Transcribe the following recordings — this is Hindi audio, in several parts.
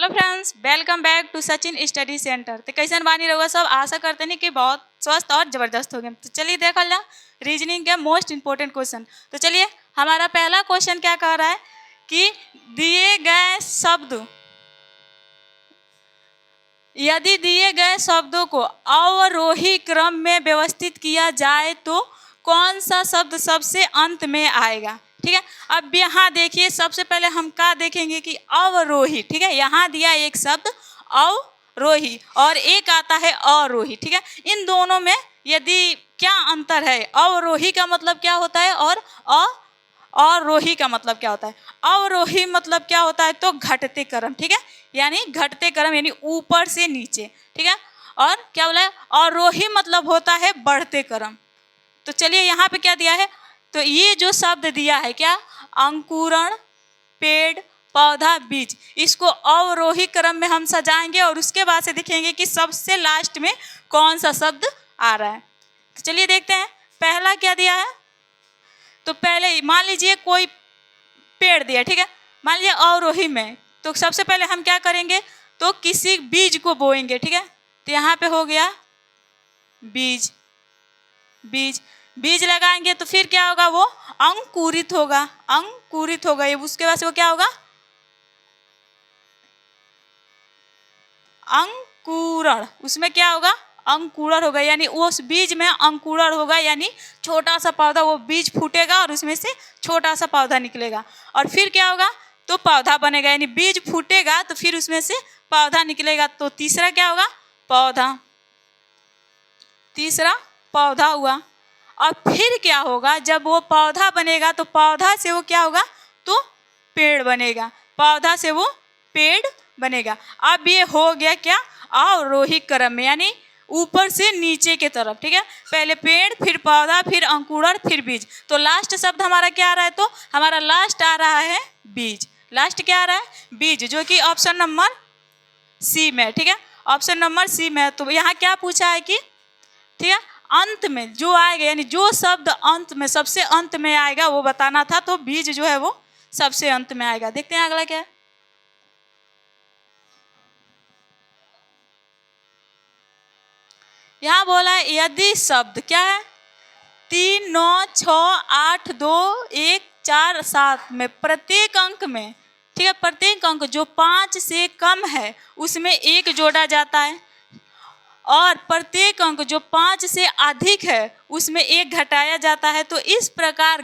Hello friends, welcome back to Sachin study centre. तो कैसे बानी रहुआ सब, आशा करते नहीं कि बहुत स्वस्थ और ज़बरदस्त हो गए। तो चलिए देखा जा रीजनिंग के मोस्ट इंपॉर्टेंट क्वेश्चन। तो चलिए हमारा पहला क्वेश्चन क्या कह रहा है कि दिए गए शब्द, यदि दिए गए शब्दों को अवरोही क्रम में व्यवस्थित किया जाए तो कौन सा शब्द सबसे अंत में आएगा। ठीक है, अब यहाँ देखिए सबसे पहले हम क्या देखेंगे कि अवरोही। ठीक है, यहाँ दिया एक शब्द अवरोही और एक आता है अरोही। ठीक है, इन दोनों में यदि क्या अंतर है, अवरोही का मतलब क्या होता है और अवरोही का मतलब क्या होता है। अवरोही मतलब क्या होता है तो घटते क्रम। ठीक है, यानी घटते क्रम यानी ऊपर से नीचे। ठीक है, और क्या बोला है अवरोही मतलब होता है बढ़ते क्रम। तो चलिए यहाँ पे क्या दिया है, तो ये जो शब्द दिया है क्या, अंकुरण, पेड़, पौधा, बीज, इसको अवरोही क्रम में हम सजाएंगे और उसके बाद से देखेंगे कि सबसे लास्ट में कौन सा शब्द आ रहा है। तो चलिए देखते हैं पहला क्या दिया है। तो पहले मान लीजिए कोई पेड़ दिया, ठीक है, मान लीजिए अवरोही में, तो सबसे पहले हम क्या करेंगे तो किसी बीज को बोएंगे। ठीक है, तो यहाँ पे हो गया बीज, बीज बीज लगाएंगे तो फिर क्या होगा, वो अंकुरित होगा, अंकुरित होगा। ये उसके बाद से वो क्या होगा, अंकुरण, उसमें क्या होगा अंकुरण होगा, यानी उस बीज में अंकुरण होगा, यानी छोटा सा पौधा, वो बीज फूटेगा और उसमें से छोटा सा पौधा निकलेगा और फिर क्या होगा तो पौधा बनेगा, यानी बीज फूटेगा तो फिर उसमें से पौधा निकलेगा। तो तीसरा क्या होगा, पौधा, तीसरा पौधा हुआ। और फिर क्या होगा, जब वो पौधा बनेगा तो पौधा से वो क्या होगा तो पेड़ बनेगा, पौधा से वो पेड़ बनेगा। अब ये हो गया क्या अवरोही क्रम में, यानी ऊपर से नीचे के तरफ। ठीक है, पहले पेड़, फिर पौधा, फिर अंकुरण, फिर बीज। तो लास्ट शब्द हमारा क्या आ रहा है, तो हमारा लास्ट आ रहा है बीज। लास्ट क्या आ रहा है, बीज, जो कि ऑप्शन नंबर सी में। ठीक है, ऑप्शन नंबर सी में। तो यहाँ क्या पूछा है कि ठीक है अंत में जो आएगा, यानी जो शब्द अंत में सबसे अंत में आएगा वो बताना था, तो बीज जो है वो सबसे अंत में आएगा। देखते हैं अगला क्या है। यहाँ बोला है यदि शब्द क्या है 3, 9, 6, 8, 2, 1, 4, 7 में प्रत्येक अंक में, ठीक है, प्रत्येक अंक जो 5 से कम है उसमें 1 जोड़ा जाता है और प्रत्येक अंक जो 5 से अधिक है उसमें 1 घटाया जाता है। तो इस प्रकार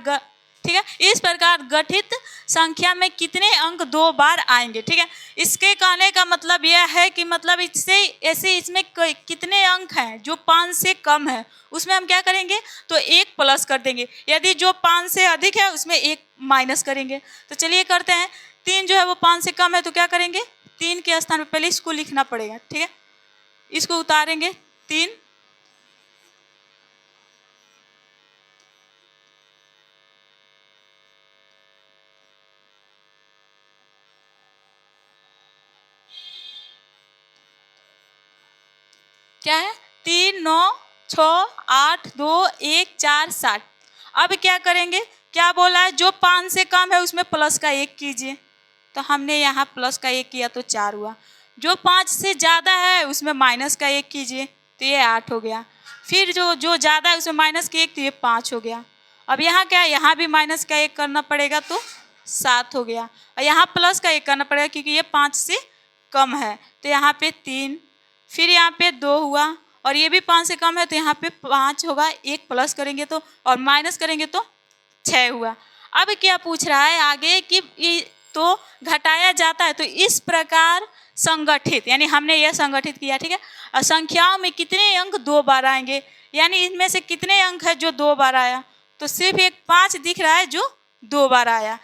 ठीक है, इस प्रकार गठित संख्या में कितने अंक 2 बार आएंगे। ठीक है, इसके कहने का मतलब यह है कि मतलब इससे ऐसे इसमें कितने अंक हैं जो 5 से कम है उसमें हम क्या करेंगे तो 1 प्लस कर देंगे, यदि जो 5 से अधिक है उसमें 1 माइनस करेंगे। तो चलिए करते हैं, 3 जो है वो 5 से कम है तो क्या करेंगे 3 के स्थान पर पहले इसको लिखना पड़ेगा। ठीक है, इसको उतारेंगे 3, क्या है 3, 9, 6, 8, 2, 1, 4, 7। अब क्या करेंगे, क्या बोला है जो 5 से कम है उसमें प्लस का 1 कीजिए, तो हमने यहाँ प्लस का 1 किया तो 4 हुआ। जो 5 से ज़्यादा है उसमें माइनस का 1 कीजिए तो ये 8 हो गया। फिर जो ज़्यादा है उसमें माइनस का 1 तो ये 5 हो गया। अब यहाँ क्या है, यहाँ भी माइनस का 1 करना पड़ेगा तो 7 हो गया और यहाँ प्लस का 1 करना पड़ेगा क्योंकि ये 5 से कम है तो यहाँ पे 3, फिर यहाँ पे 2 हुआ और ये भी 5 से कम है तो यहाँ पे 5 होगा, 1 प्लस करेंगे तो और माइनस करेंगे तो 6 हुआ। अब क्या पूछ रहा है आगे कि तो घटाया जाता है, तो इस प्रकार संगठित, यानी हमने यह संगठित किया। ठीक है, और संख्याओं में कितने अंक 2 बार आएंगे, यानी इनमें से कितने अंक है जो 2 बार आया, तो सिर्फ एक 5 दिख रहा है जो 2 बार आया।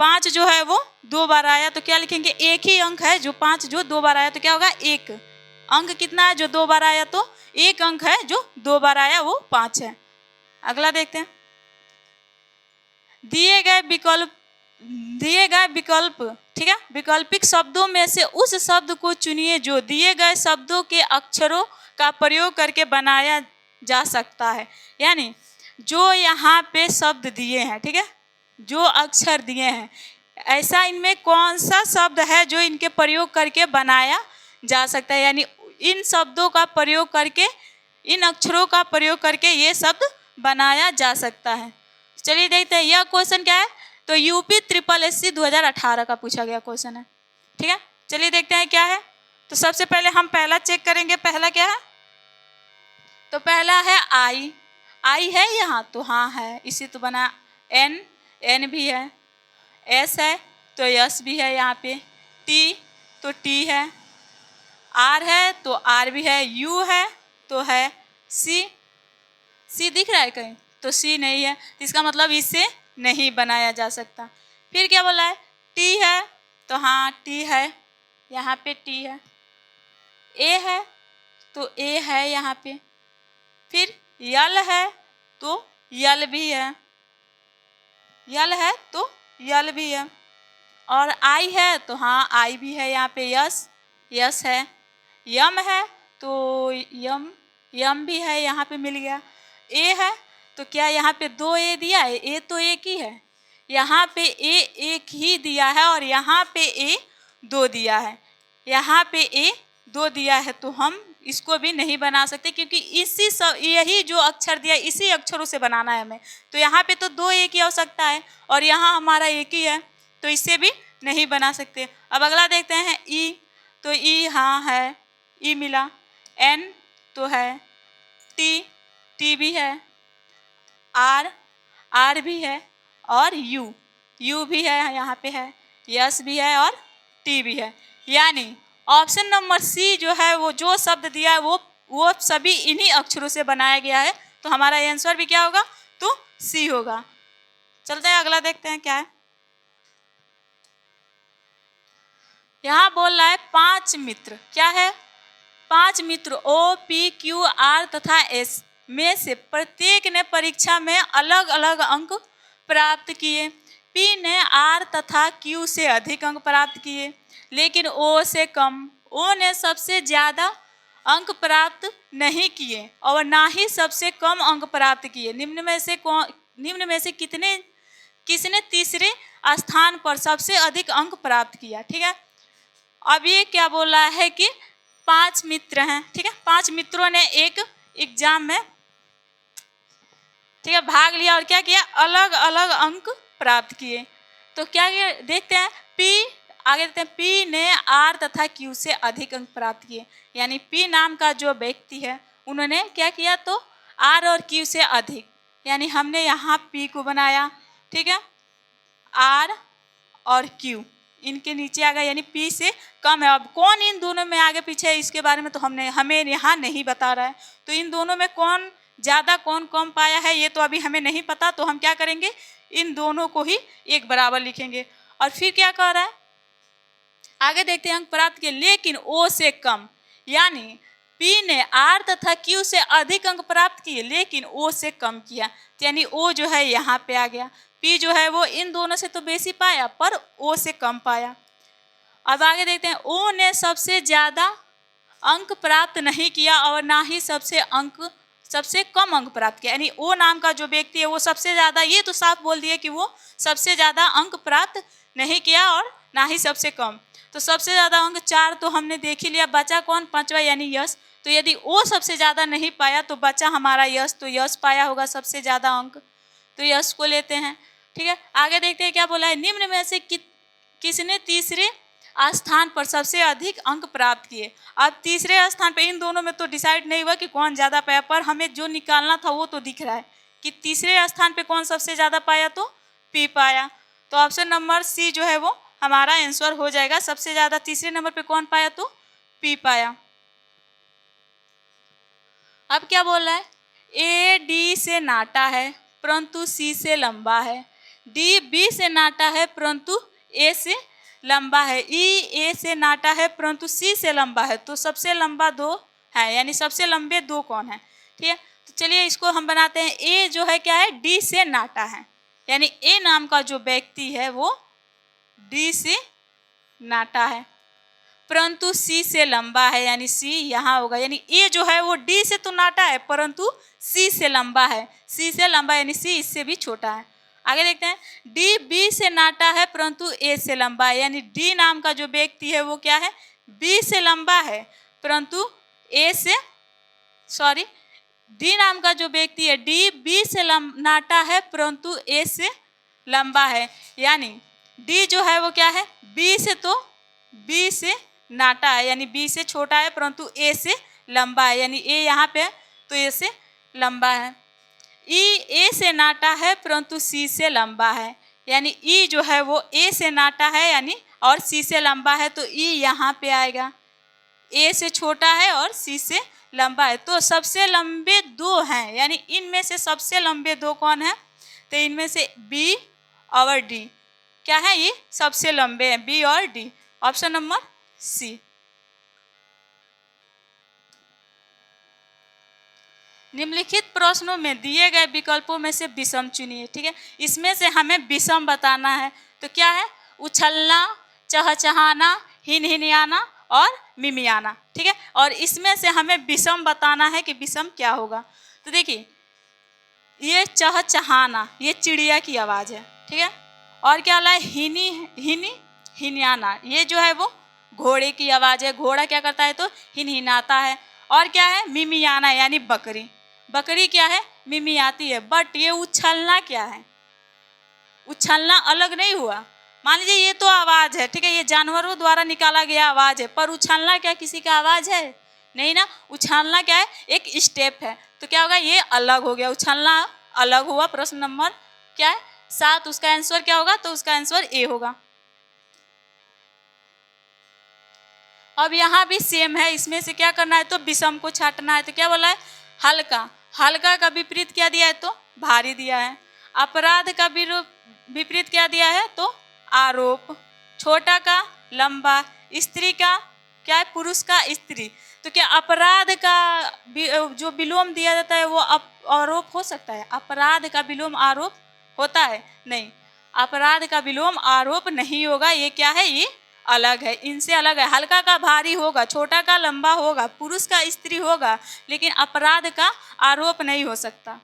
5 जो है वो 2 बार आया तो क्या लिखेंगे, एक ही अंक है जो 5 जो 2 बार आया तो क्या होगा, 1 अंक कितना है जो 2 बार आया, तो 1 अंक है जो 2 बार आया वो 5 है। अगला देखते हैं, दिए गए विकल्प, ठीक है, वैकल्पिक शब्दों में से उस शब्द को चुनिए जो दिए गए शब्दों के अक्षरों का प्रयोग करके बनाया जा सकता है। यानी जो यहाँ पे शब्द दिए हैं, ठीक है, जो अक्षर दिए हैं, ऐसा इनमें कौन सा शब्द है जो इनके प्रयोग करके बनाया जा सकता है, यानी इन शब्दों का प्रयोग करके, इन अक्षरों का प्रयोग करके ये शब्द बनाया जा सकता है। चलिए देखते हैं यह क्वेश्चन क्या है। तो यूपी ट्रिपल एससी 2018 का पूछा गया क्वेश्चन है। ठीक है, चलिए देखते हैं क्या है। तो सबसे पहले हम पहला चेक करेंगे। पहला क्या है? तो पहला है आई। आई है यहाँ, तो हाँ है, इसी तो बना। एन, एन भी है। एस है तो यस भी है यहाँ पे। टी तो टी है। आर है तो आर भी है। यू है तो है। सी, सी दिख रहा है कहीं? तो सी नहीं है, इसका मतलब इससे नहीं बनाया जा सकता। फिर क्या बोला है? टी है, तो हाँ टी है, यहाँ पे टी है। ए है तो ए है यहाँ पे। फिर यल है तो यल भी है, यल है तो यल भी है। और आई है तो हाँ आई भी है यहाँ पे। यस, यस है। यम है तो यम, यम भी है यहाँ पे, मिल गया। ए है तो क्या यहाँ पे दो ए दिया है? ए तो एक ही है, यहाँ पे ए एक ही दिया है और यहाँ पे ए दो दिया है। यहाँ पे ए दो दिया है तो हम इसको भी नहीं बना सकते, क्योंकि इसी सब यही जो अक्षर दिया इसी अक्षरों से बनाना है हमें। तो यहाँ पे तो दो ए की आवश्यकता है और यहाँ हमारा एक ही है, तो इससे भी नहीं बना सकते। अब अगला देखते हैं ई। तो ई हाँ है, ई मिला। एन तो है। टी, टी भी है। आर, आर भी है। और यू, यू भी है यहाँ पे है। यस भी है और टी भी है। यानी ऑप्शन नंबर सी जो है वो जो शब्द दिया है वो सभी इन्हीं अक्षरों से बनाया गया है। तो हमारा आंसर भी क्या होगा? तो सी होगा। चलते हैं अगला देखते हैं क्या है। यहाँ बोल रहा है 5 मित्र। क्या है? 5 मित्र ओ, पी, क्यू, आर तथा एस में से प्रत्येक ने परीक्षा में अलग अलग अंक प्राप्त किए। पी ने आर तथा क्यू से अधिक अंक प्राप्त किए, लेकिन ओ से कम। ओ ने सबसे ज़्यादा अंक प्राप्त नहीं किए और ना ही सबसे कम अंक प्राप्त किए। निम्न में से किसने तीसरे स्थान पर सबसे अधिक अंक प्राप्त किया? ठीक है, अब ये क्या बोल रहा है कि 5 मित्र हैं। ठीक है, 5 मित्रों ने एक एग्जाम में, ठीक है, भाग लिया और क्या किया? अलग अलग अंक प्राप्त किए। तो क्या देखते हैं? पी, आगे देखते हैं, पी ने आर तथा क्यू से अधिक अंक प्राप्त किए। यानी पी नाम का जो व्यक्ति है उन्होंने क्या किया? तो आर और क्यू से अधिक, यानी हमने यहाँ पी को बनाया। ठीक है, आर और क्यू इनके नीचे आ गया, यानी पी से कम है। अब कौन इन दोनों में आगे पीछे है इसके बारे में तो हमें यहाँ नहीं बता रहा है। तो इन दोनों में कौन ज़्यादा कौन कम पाया है ये तो अभी हमें नहीं पता। तो हम क्या करेंगे? इन दोनों को ही एक बराबर लिखेंगे। और फिर क्या कह रहा है? आगे देखते हैं, अंक प्राप्त किए लेकिन ओ से कम। यानी पी ने आर तथा क्यू से अधिक अंक प्राप्त किए लेकिन ओ से कम किया, यानी ओ जो है यहाँ पे आ गया। पी जो है वो इन दोनों से तो बेसी पाया पर ओ से कम पाया। अब आगे देखते हैं, ओ ने सबसे ज़्यादा अंक प्राप्त नहीं किया और ना ही सबसे कम अंक प्राप्त किया। यानी ओ नाम का जो व्यक्ति है वो सबसे ज़्यादा, ये तो साफ बोल दिया कि वो सबसे ज़्यादा अंक प्राप्त नहीं किया और ना ही सबसे कम। तो सबसे ज़्यादा अंक 4 तो हमने देख ही लिया, बचा कौन? 5वां यानी यश। तो यदि ओ सबसे ज़्यादा नहीं पाया तो बचा हमारा यश, तो यश पाया होगा सबसे ज़्यादा अंक, तो यश को लेते हैं। ठीक है, आगे देखते हैं क्या बोला है। निम्न में से किसने तीसरे स्थान पर सबसे अधिक अंक प्राप्त किए? अब तीसरे स्थान पर इन दोनों में तो डिसाइड नहीं हुआ कि कौन ज़्यादा पाया, पर हमें जो निकालना था वो तो दिख रहा है कि तीसरे स्थान पे कौन सबसे ज़्यादा पाया? तो पी पाया। तो ऑप्शन नंबर सी जो है वो हमारा आंसर हो जाएगा। सबसे ज़्यादा तीसरे नंबर पे कौन पाया? तो पी पाया। अब क्या बोल रहा है? ए डी से नाटा है परंतु सी से लंबा है। डी बी से नाटा है परंतु ए से लंबा है। ई ए से नाटा है परंतु सी से लंबा है। तो सबसे लंबा 2 है, यानी सबसे लंबे 2 कौन है? ठीक है, तो चलिए इसको हम बनाते हैं। ए जो है क्या है? डी से नाटा है, यानी ए नाम का जो व्यक्ति है वो डी से नाटा है परंतु सी से लंबा है, यानी सी यहाँ होगा। यानी ए जो है वो डी से तो नाटा है परंतु सी से लंबा है। सी से लंबा यानी सी इससे भी छोटा है। आगे देखते हैं, डी बी से नाटा है परंतु ए से लंबा है, यानी डी नाम का जो व्यक्ति है वो क्या है, बी से लंबा है परंतु ए से, सॉरी, डी नाम का जो व्यक्ति है डी बी से नाटा है परंतु ए से लंबा है, यानी डी जो है वो क्या है, बी से, तो बी से नाटा है, यानी बी से छोटा है परंतु ए से लंबा है, यानी ए यहाँ पे है तो ए से लंबा है। ई ए से नाटा है परंतु सी से लंबा है, यानी ई जो है वो ए से नाटा है यानी और सी से लंबा है, तो ई यहाँ पे आएगा। ए से छोटा है और सी से लंबा है, तो सबसे लंबे दो हैं, यानी इनमें से सबसे लंबे दो कौन है, तो इनमें से बी और डी क्या है, ये सबसे लंबे हैं, बी और डी, ऑप्शन नंबर सी। निम्नलिखित प्रश्नों में दिए गए विकल्पों में से विषम चुनिए, ठीक है, इसमें से हमें विषम बताना है, तो क्या है, उछलना, चहचहाना, हिनहिनाना और मिमियाना, ठीक है, और इसमें से हमें विषम बताना है कि विषम क्या होगा। तो देखिए, ये चहचहाना ये चिड़िया की आवाज़ है, ठीक है, और क्या वाला है, हिनियाना ये जो है वो घोड़े की आवाज़ है, घोड़ा क्या करता है तो हिनहिनाता है, और क्या है, मिमियाना यानी बकरी, बकरी क्या है, मिमियाती है। बट ये उछलना क्या है, उछलना अलग नहीं हुआ, मान लीजिए ये तो आवाज़ है, ठीक है, ये जानवरों द्वारा निकाला गया आवाज़ है, पर उछलना क्या किसी का आवाज़ है, नहीं ना, उछलना क्या है, एक स्टेप है, तो क्या होगा, ये अलग हो गया, उछलना अलग हुआ। प्रश्न नंबर क्या है 7, उसका आंसर क्या होगा, तो उसका आंसर ए होगा। अब यहाँ भी सेम है, इसमें से क्या करना है, तो विषम को छांटना है, तो क्या बोला है, हल्का, हल्का का विपरीत क्या दिया है, तो भारी दिया है। अपराध का विपरीत क्या दिया है, तो आरोप। छोटा का लंबा, स्त्री का क्या है, पुरुष का स्त्री। तो क्या अपराध का जो विलोम दिया जाता है वो आरोप हो सकता है, अपराध का विलोम आरोप होता है, नहीं, अपराध का विलोम आरोप नहीं होगा, ये क्या है, ये अलग है, इनसे अलग है। हल्का का भारी होगा, छोटा का लंबा होगा, पुरुष का स्त्री होगा, लेकिन अपराध का आरोप नहीं हो सकता।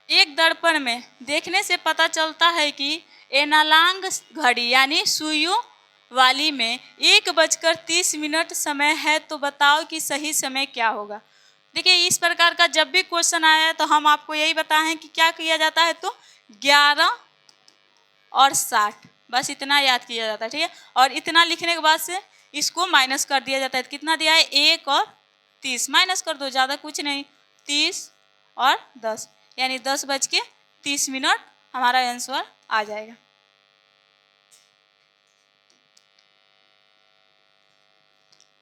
एक दर्पण में देखने से पता चलता है कि एनालॉग घड़ी यानी सुइयों वाली में 1:30 समय है, तो बताओ कि सही समय क्या होगा। देखिए, इस प्रकार का जब भी क्वेश्चन आया तो हम आपको यही बताएं कि क्या किया जाता है, तो 11 और 60 बस इतना याद किया जाता है, ठीक है, और इतना लिखने के बाद से इसको माइनस कर दिया जाता है, तो कितना दिया है, 1 और 30 माइनस कर दो, ज़्यादा कुछ नहीं, 30 और 10 यानी 10:30 हमारा आंसर आ जाएगा।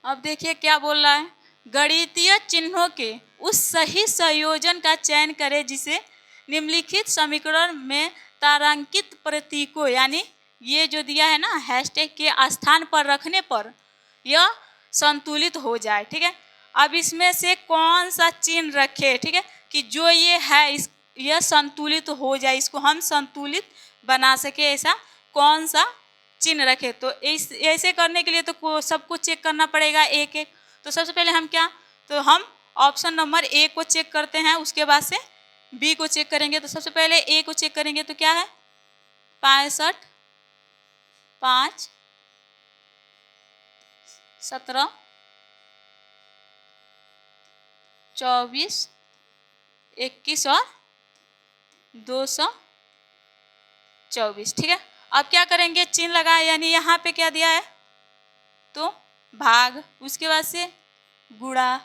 अब देखिए क्या बोल रहा है, गणितीय चिन्हों के उस सही संयोजन का चयन करें जिसे निम्नलिखित समीकरण में तारांकित प्रतीकों यानी ये जो दिया है ना हैशटैग के स्थान पर रखने पर यह संतुलित हो जाए, ठीक है। अब इसमें से कौन सा चिन्ह रखे, ठीक है, कि जो ये है यह संतुलित हो जाए, इसको हम संतुलित बना सके, ऐसा कौन सा चिन्ह रखे। तो ऐसे करने के लिए तो सबको चेक करना पड़ेगा एक एक। तो सबसे पहले हम क्या, तो हम ऑप्शन नंबर ए को चेक करते हैं, उसके बाद से बी को चेक करेंगे। तो सबसे पहले ए को चेक करेंगे, तो क्या है 65, 5, 17, 24, 21 और 224, ठीक है। अब क्या करेंगे, चिन्ह लगाए, यानी यहाँ पे क्या दिया है, तो भाग, उसके बाद से गुणा,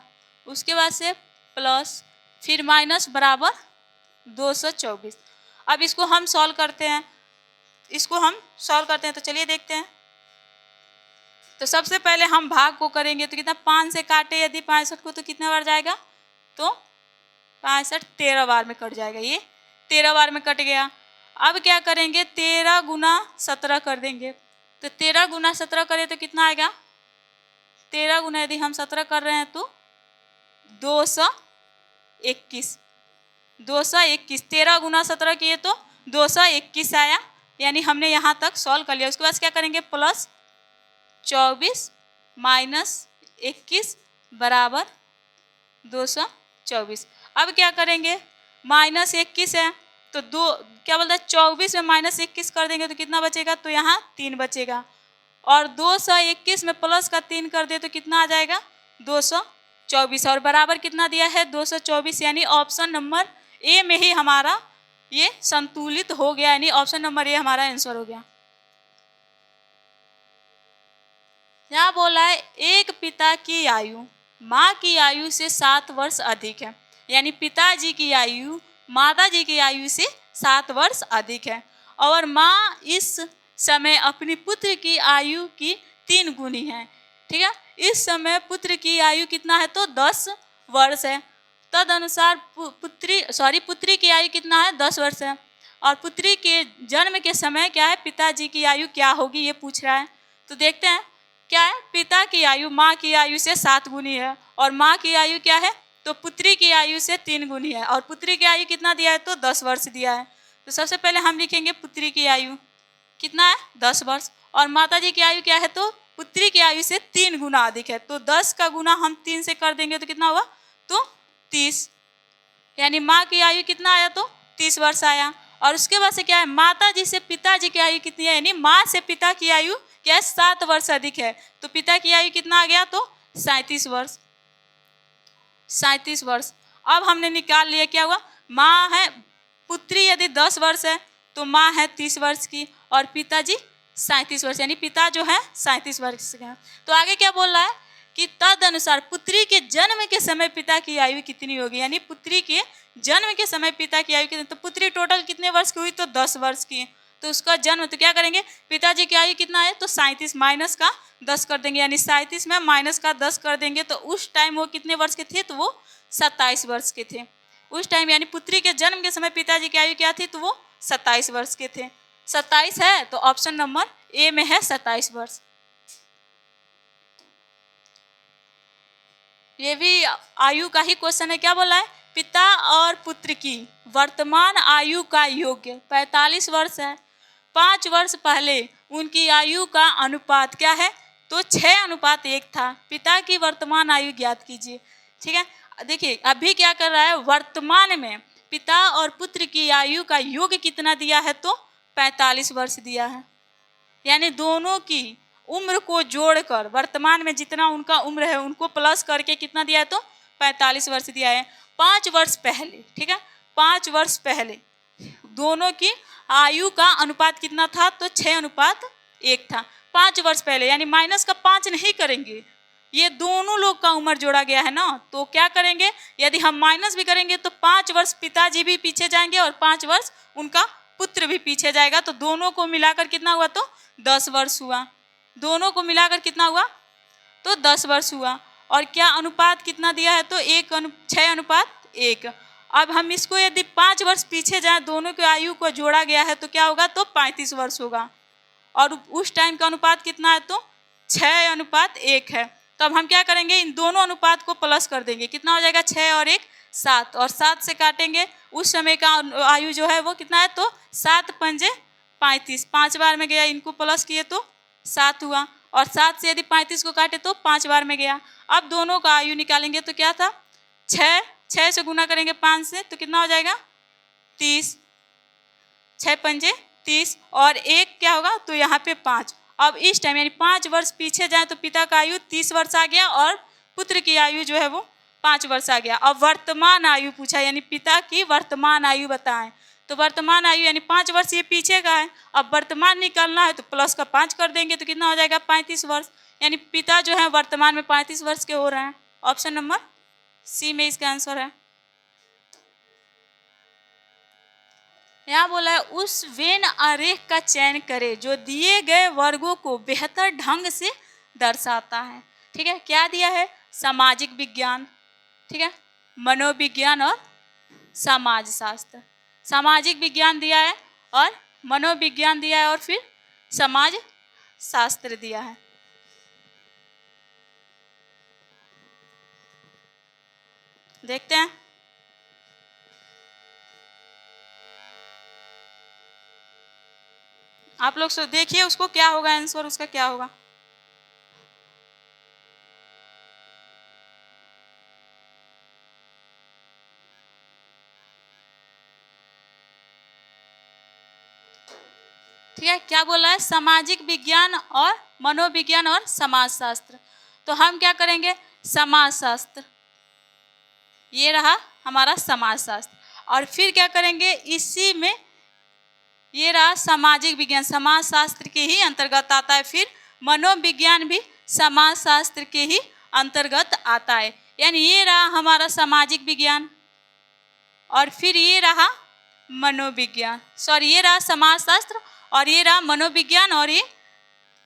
उसके बाद से प्लस, फिर माइनस बराबर 224। अब इसको हम सॉल्व करते हैं, तो चलिए देखते हैं। तो सबसे पहले हम भाग को करेंगे, तो कितना 5 से काटे यदि 65 को, तो कितना बार जाएगा, तो 65 13 बार में कट जाएगा, ये 13 बार में कट गया। अब क्या करेंगे, 13 × 17 कर देंगे। तो 13 × 17 करें तो कितना आएगा, 13 गुना यदि हम 17 कर रहे हैं तो 221, 13 × 17 किए तो 221 आया, यानी हमने यहाँ तक सॉल्व कर लिया। उसके बाद क्या करेंगे, प्लस 24 - 21 बराबर 224। अब क्या करेंगे, -21 है तो दो क्या बोलता है 24 में -21 कर देंगे तो कितना बचेगा, तो यहाँ 3 बचेगा। और 221 में प्लस का 3 कर दे तो कितना आ जाएगा, 224। और बराबर कितना दिया है, 224। यानी ऑप्शन नंबर ए में ही हमारा ये संतुलित हो गया, यानी ऑप्शन नंबर ए हमारा आंसर हो गया। यहाँ बोला है एक पिता की आयु माँ की आयु से 7 वर्ष अधिक है, यानी पिताजी की आयु माता जी की आयु से 7 वर्ष अधिक है और माँ इस समय अपनी पुत्र की आयु की 3 गुनी है। ठीक है, इस समय पुत्र की आयु कितना है, तो 10 वर्ष है। तद अनुसार पुत्री की आयु कितना है, 10 वर्ष है। और पुत्री के जन्म के समय क्या है, पिताजी की आयु क्या होगी ये पूछ रहा है। तो देखते हैं क्या है, पिता की आयु माँ की आयु से 7 गुनी है और माँ की आयु क्या है, तो पुत्री की आयु से 3 गुनी है और पुत्री की आयु कितना दिया है, तो 10 वर्ष दिया है। तो सबसे पहले हम लिखेंगे पुत्री की आयु कितना है, 10 वर्ष और माता जी की आयु क्या है, तो पुत्री की आयु से 3 गुना अधिक है। तो 10 का गुना हम 3 से कर देंगे तो कितना हुआ, तो 30। यानी माँ की आयु कितना आया, तो 30 वर्ष आया। और उसके बाद से क्या है, माता जी से पिताजी की आयु कितनी है, यानी माँ से पिता की आयु क्या है, 7 वर्ष अधिक है। तो पिता की आयु कितना आ गया, तो 37 वर्ष। 37 वर्ष। अब हमने निकाल लिया क्या हुआ, माँ है पुत्री यदि 10 वर्ष है तो माँ है 30 वर्ष की और पिताजी 37 वर्ष, यानी पिता जो है 37 वर्ष का। तो आगे क्या बोल रहा है कि तद अनुसार पुत्री के जन्म के समय पिता की आयु कितनी होगी, यानी पुत्री के जन्म के समय पिता की आयु कितनी, तो पुत्री टोटल कितने वर्ष की हुई, तो 10 वर्ष की। तो उसका जन्म तो क्या करेंगे, पिताजी की आयु कितना है, तो 37 माइनस का 10 कर देंगे, यानी 37 में माइनस का 10 कर देंगे तो उस टाइम वो कितने वर्ष के थे, तो वो 27 वर्ष के थे उस टाइम। यानी पुत्री के जन्म के समय पिताजी की आयु क्या थी, तो वो 27 वर्ष के थे। 27 है तो ऑप्शन नंबर ए में है 27 वर्ष। ये भी आयु का ही क्वेश्चन है। क्या बोला है, पिता और पुत्र की वर्तमान आयु का योग 45 वर्ष है। 5 वर्ष पहले उनकी आयु का अनुपात क्या है, तो 6:1 था। पिता की वर्तमान आयु ज्ञात कीजिए। ठीक है, देखिए अभी क्या कर रहा है, वर्तमान में पिता और पुत्र की आयु का योग कितना दिया है, तो 45 वर्ष दिया है। यानी दोनों की उम्र को जोड़कर वर्तमान में जितना उनका उम्र है उनको प्लस करके कितना दिया है, तो 45 वर्ष दिया है। 5 वर्ष पहले, ठीक है, 5 वर्ष पहले दोनों की आयु का अनुपात कितना था, तो 6:1 था। 5 वर्ष पहले, यानी माइनस का 5 नहीं करेंगे, ये दोनों लोग का उम्र जोड़ा गया है ना, तो क्या करेंगे, यदि हम माइनस भी करेंगे तो 5 वर्ष पिताजी भी पीछे जाएंगे और 5 वर्ष उनका पुत्र भी पीछे जाएगा। तो दोनों को मिलाकर कितना हुआ, तो 10 वर्ष हुआ। दोनों को मिलाकर कितना हुआ, तो 10 वर्ष हुआ। और क्या अनुपात कितना दिया है, तो 6:1। अब हम इसको यदि 5 वर्ष पीछे जाए, दोनों की आयु को जोड़ा गया है तो क्या होगा, तो 35 वर्ष होगा। और उस टाइम का अनुपात कितना है, तो 6:1 है। तो अब हम क्या करेंगे, इन दोनों अनुपात को प्लस कर देंगे। कितना हो जाएगा, 6 और 1 7, और 7 से काटेंगे उस समय का आयु जो है वो कितना है, तो 7 पंजे 35। 5 बार में गया, इनको प्लस किए तो 7 हुआ। और 7 से यदि 35 को काटे तो 5 बार में गया। अब दोनों का आयु निकालेंगे तो क्या था, 6 से गुना करेंगे 5 से तो कितना हो जाएगा, 30। 6 पंजे 30 और 1 क्या होगा, तो यहाँ पे 5। अब इस टाइम यानी 5 वर्ष पीछे जाए तो पिता का आयु 30 वर्ष आ गया और पुत्र की आयु जो है वो 5 वर्ष आ गया। अब वर्तमान आयु पूछा, यानी पिता की वर्तमान आयु बताएं। तो वर्तमान आयु यानी 5 वर्ष ये पीछे का है। अब वर्तमान निकालना है तो प्लस का 5 कर देंगे तो कितना हो जाएगा, 35 वर्ष। यानी पिता जो है वर्तमान में 35 वर्ष के हो रहे हैं। ऑप्शन नंबर सी में इसका आंसर है। यहाँ बोला है उस वेन आरेख का चयन करें जो दिए गए वर्गों को बेहतर ढंग से दर्शाता है। ठीक है, क्या दिया है, सामाजिक विज्ञान, ठीक है, मनोविज्ञान और समाज शास्त्र। सामाजिक विज्ञान दिया है और मनोविज्ञान दिया है और फिर समाज शास्त्र दिया है। देखते हैं। आप लोग देखिए उसको क्या होगा आंसर, उसका क्या होगा। है, क्या बोला है, सामाजिक विज्ञान और मनोविज्ञान और समाजशास्त्र। तो हम क्या करेंगे, समाजशास्त्र, ये रहा हमारा समाजशास्त्र। और फिर क्या करेंगे, इसी में ये रहा सामाजिक विज्ञान, समाजशास्त्र के ही अंतर्गत आता है। फिर मनोविज्ञान भी समाजशास्त्र के ही अंतर्गत आता है, यानी ये रहा हमारा सामाजिक विज्ञान, और फिर ये रहा मनोविज्ञान, सॉरी ये रहा समाजशास्त्र, और ये रहा मनोविज्ञान, और ये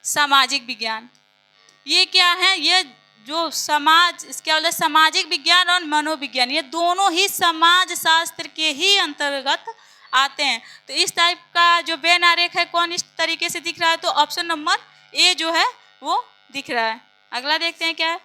सामाजिक विज्ञान। ये क्या है, ये जो समाज, क्या बोलते हैं, सामाजिक विज्ञान और मनोविज्ञान, ये दोनों ही समाज शास्त्र के ही अंतर्गत आते हैं। तो इस टाइप का जो वेन आरेख है कौन इस तरीके से दिख रहा है, तो ऑप्शन नंबर ए जो है वो दिख रहा है। अगला देखते हैं क्या है,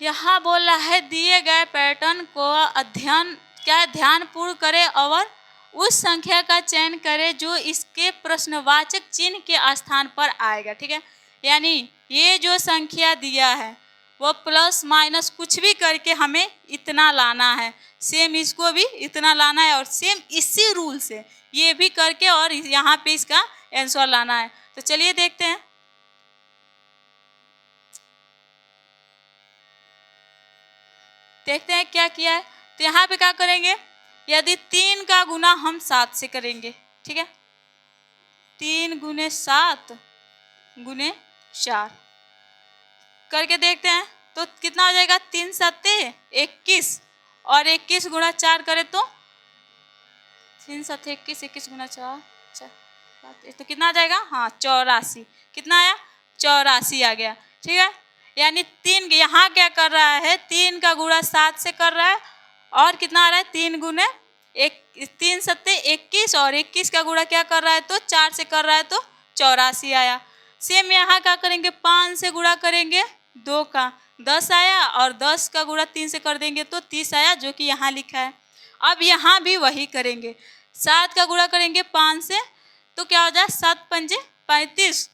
यहाँ बोल रहा है दिए गए पैटर्न को अध्ययन क्या है, ध्यानपूर्वक करें और उस संख्या का चयन करें जो इसके प्रश्नवाचक चिन्ह के स्थान पर आएगा। ठीक है, यानी ये जो संख्या दिया है वो प्लस माइनस कुछ भी करके हमें इतना लाना है, सेम इसको भी इतना लाना है, और सेम इसी रूल से ये भी करके और यहाँ पे इसका आंसर लाना है। तो चलिए देखते हैं। देखते हैं क्या किया है। तो यहाँ पे क्या करेंगे, यदि 3 का गुना हम 7 से करेंगे, ठीक है, 3 गुने 7 गुने 4 करके देखते हैं तो कितना हो जाएगा, 3 सत्ते 21, और 21 गुना 4 करें तो 3 सत्ते 21, 21 गुना 4 तो कितना आ जाएगा, हाँ 84। कितना आया, 84 आ गया। ठीक है, यानी 3 यहाँ क्या कर रहा है, 3 का गुणा 7 से कर रहा है, और कितना आ रहा है, 3 गुने 3 सत्ते 21, और 21 का गुणा क्या कर रहा है, तो 4 से कर रहा है, तो 84 आया। सेम यहाँ क्या करेंगे, 5 से गुणा करेंगे 2 का 10 आया, और 10 का गुणा 3 से कर देंगे तो 30 आया, जो कि यहाँ लिखा है। अब यहाँ भी वही करेंगे, 7 का गुणा करेंगे 5 से तो क्या हो जाए, 7 पंजे 35,